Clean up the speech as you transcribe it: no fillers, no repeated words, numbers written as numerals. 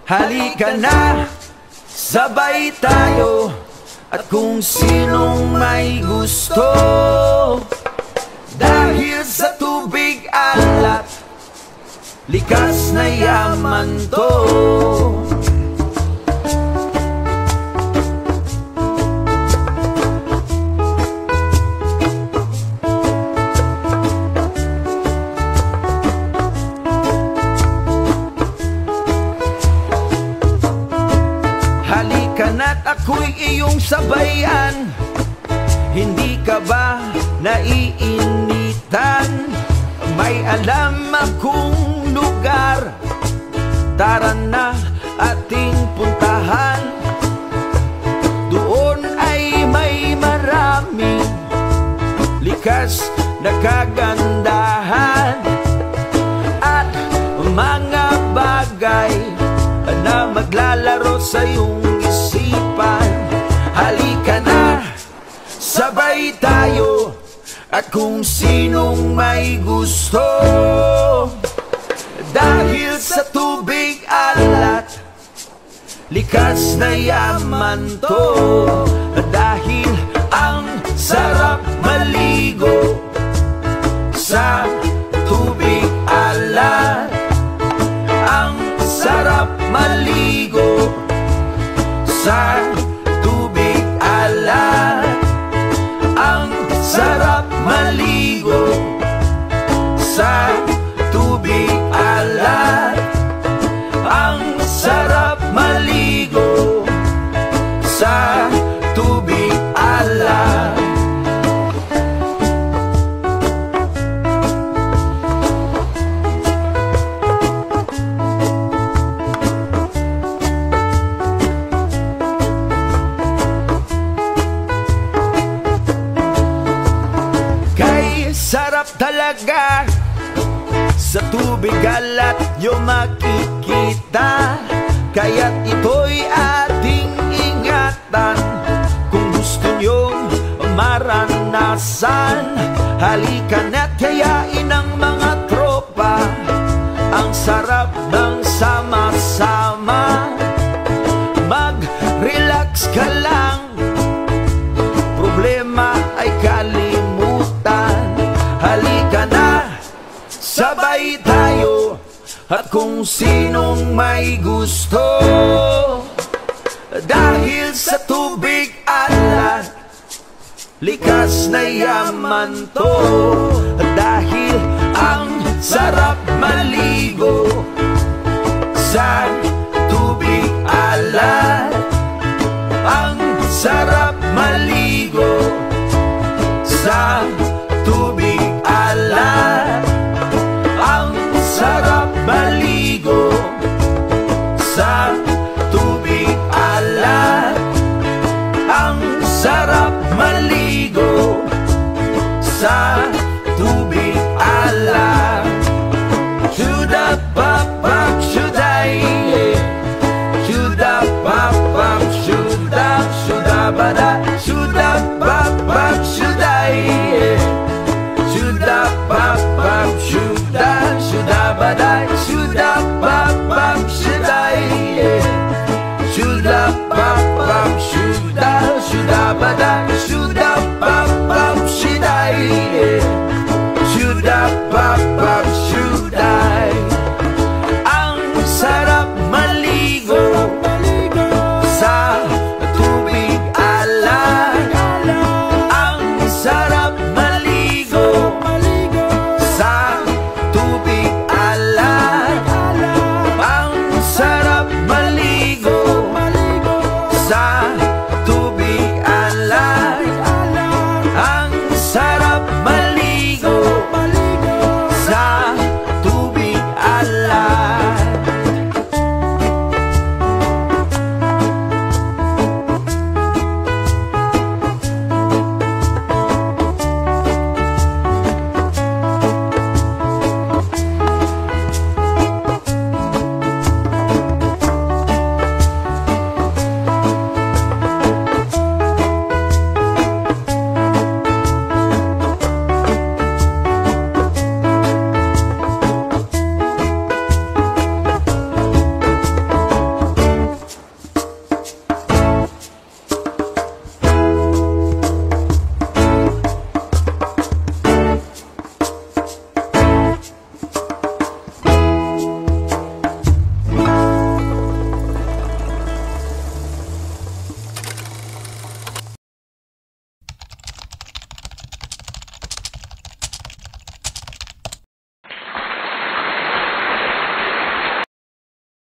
Halika na, sabay tayo, at kung sinong may gusto. Dahil sa tubig alat, likas na yaman to. Halika na't ako'y iyong sabayan. Hindi ka ba naiinitan? May alam akong lugar, tara na ating puntahan. Doon ay may maraming likas na kagandahan at mga bagay na maglalaro sa iyong isipan. Halika na, sabay tayo, at kung sinong may gusto. Dahil sa tubig alat, likas na yaman to. Dahil ang sarap maligo sa tubig alat. Ang sarap maligo sa tubig alat. Ang sarap maligo sa tubig alat. Ang sarap maligo sa tubig alat. Sarap talaga sa tubig alat yung makikita. Kaya't ito'y ating ingatan kung gusto nyong maranasan. Halika na't yayain ang mga tropa. Ang sarap ng sama-sama. Mag-relax ka lang, problema ay kalimutan. Halika na, sabay tayo, at kung sinong may gusto. Dahil sa tubig alat, likas na yaman to. Dahil ang sarap maligo sa tubig alat. Ang sarap maligo sa tubig alat. Ang sarap maligo sa tubig alat. Ang sarap maligo sa tubig alat. Shoulda pop pop shoulda, shoulda pop pop shoulda, shoulda bada, shoulda pop pop shoulda. Shoulda pop pop shoulda, shoulda badai, shoulda pop pop shoulda. Shoulda pop pop shoulda, shoulda badai.